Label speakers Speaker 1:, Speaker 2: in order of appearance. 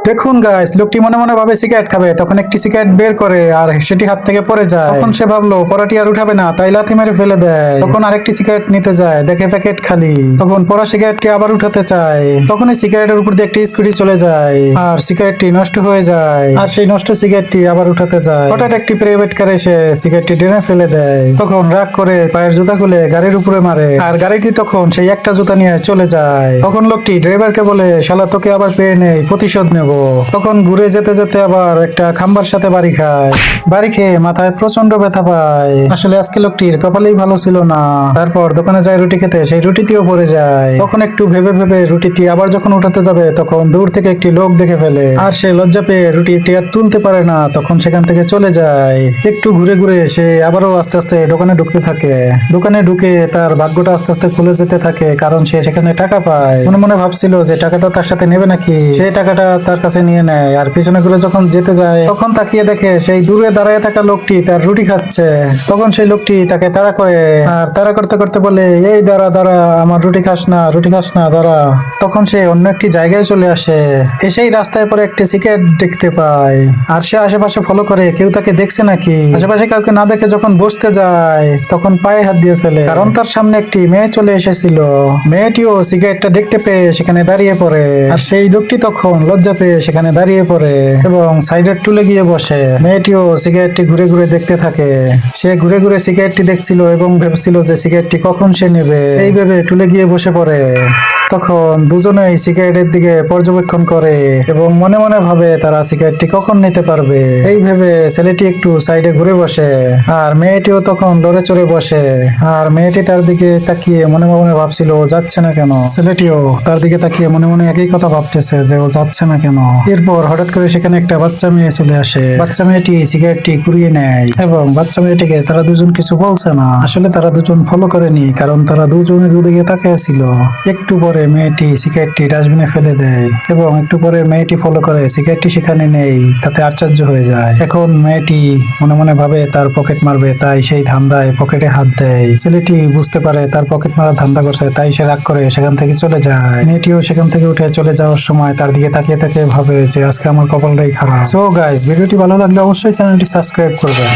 Speaker 1: দেখুন গাইস, লোকটি মনে মনে ভাবে সিগারেট খাবে, তখন একটি সিগারেট বের করে আর সেটি হাত থেকে পড়ে যায়। তখন সে ভাবলো পরাটি আর উঠাবে না, তাই লাথি মেরে ফেলে দেয়। তখন আরেকটি সিগারেট নিতে যায়, দেখে প্যাকেট খালি। তখন পরা সিগারেটটি আবার উঠাতে চায়, তখনই সিগারেটের উপর দিয়ে একটি স্কুটি চলে যায় আর সিগারেটটি নষ্ট হয়ে যায়। আর সেই নষ্ট সিগারেটটি আবার উঠাতে যায়, হঠাৎ একটি প্রাইভেট কার এসে সিগারেটটি ড্রেনে ফেলে দেয়। তখন রাগ করে পায়ের জুতা খুলে গাড়ির উপরে মারে আর গাড়িটি তখন সেই একটা জুতা নিয়ে চলে যায়। তখন লোকটি ড্রাইভারকে বলে, শালা তোকে আবার পেয়ে নেই, প্রতিশোধ নেব। তখন ঘুরে যেতে যেতে আবার একটা খাম্বার সাথে বাড়ি খায়। বাড়ি খেয়ে মাথায় প্রচন্ড ব্যথা পায়। আসলে আজকে লোকটির কপালেই ভালো ছিল না। তারপর দোকানে যায় রুটি খেতে, সেই রুটিটিও পড়ে যায়। তখন একটু ভেবে ভেবে রুটিটি আবার যখন উঠাতে যাবে, তখন দূর থেকে একটি লোক দেখে ফেলে আর সে লজ্জা পেয়ে রুটিটি আর তুলতে পারে না। তখন সেখান থেকে চলে যায়। একটু ঘুরে ঘুরে সে আবারও আস্তে আস্তে দোকানে ঢুকতে থাকে। দোকানে ঢুকে তার ভাগ্যটা আস্তে আস্তে খুলে যেতে থাকে, কারণ সে সেখানে টাকা পায়। মনে মনে ভাবছিল যে টাকাটা তার সাথে নেবে নাকি, সেই টাকাটা তার কাছে নিয়ে নেয়। আর পিছনে ঘুরে যখন যেতে যায়, তখন তাকিয়ে দেখে সেই দূরে দাঁড়ায় থাকা লোকটি তার রুটি খাচ্ছে। তখন সেই লোকটি তাকে তাড়া করে আর তাড়া করতে করতে বলে, এই দাঁড়া দাঁড়া, আমার রুটি খাস না, রুটি খাস না, দাঁড়া। তখন সে অন্য একটি জায়গায় চলে আসে। এসেই রাস্তায় পরে একটি সিগারেট দেখতে পায় আর সে আশেপাশে ফলো করে কেউ তাকে দেখছে নাকি। আশেপাশে কাউকে না দেখে যখন বসতে যায়, তখন পায়ে হাত দিয়ে ফেলে, কারণ তার সামনে একটি মেয়ে চলে এসেছিল। মেয়েটিও সিগারেটটা দেখতে পেয়ে সেখানে দাঁড়িয়ে পড়ে আর সেই লোকটি তখন লজ্জা পেয়ে সেখানে দাঁড়িয়ে পড়ে এবং সাইডের টুলে গিয়ে বসে। মেয়েটিও সিগারেটটি ঘুরে ঘুরে দেখতে থাকে। সে ঘুরে ঘুরে সিগারেটটি দেখছিল এবং ভেবেছিল যে সিগারেটটি কখন সে নেবে। এই ভেবে টুলে গিয়ে বসে পড়ে। তখন দুজনেই সিগারেটের দিকে পর্যবেক্ষণ করে এবং মনে মনে ভাবে তারা সিগারেটটি কখন নিতে পারবে। এই ভেবে ছেলেটি একটু সাইডে ঘুরে বসে আর মেয়েটিও তখন লড়ে চড়ে বসে। আর মেয়েটি তার দিকে তাকিয়ে মনে মনে ভাবছিল ও যাচ্ছে না কেন। ছেলেটিও তার দিকে তাকিয়ে মনে মনে একই কথা ভাবতেছে যে ও যাচ্ছে না কেন। এরপর হঠাৎ করে সেখানে একটা বাচ্চা মেয়ে চলে আসে। বাচ্চা মেয়েটি সিগারেটটি কুড়িয়ে নেয় এবং বাচ্চা মেয়েটিকে তারা দুজন কিছু বলছে না। আসলে তারা দুজন ফলো করেনি, কারণ তারা দুজনে দুদিকে তাকিয়ে ছিল। একটু পরে মেয়েটি সিগারেটটি ডাস্টবিনে ফেলে দেয় এবং একটু পরে মেয়েটি ফলো করে সিগারেটটি সেখানে নেই। তাতে আশ্চর্য হয়ে যায়। এখন মেয়েটি মনে মনে ভাবে তার পকেট মারবে, তাই সেই ধান্দায় পকেটে হাত দেয়। ছেলেটি বুঝতে পারে তার পকেট মারার ধান্দা করছে, তাই সে রাগ করে সেখান থেকে চলে যায়। মেয়েটিও সেখান থেকে উঠে চলে যাওয়ার সময় তার দিকে তাকিয়ে তাকিয়ে ভাবে যে আজকে আমার কপালটাই খারাপ। সো গাইস, ভিডিওটি ভালো লাগলে অবশ্যই চ্যানেলটি সাবস্ক্রাইব করবেন।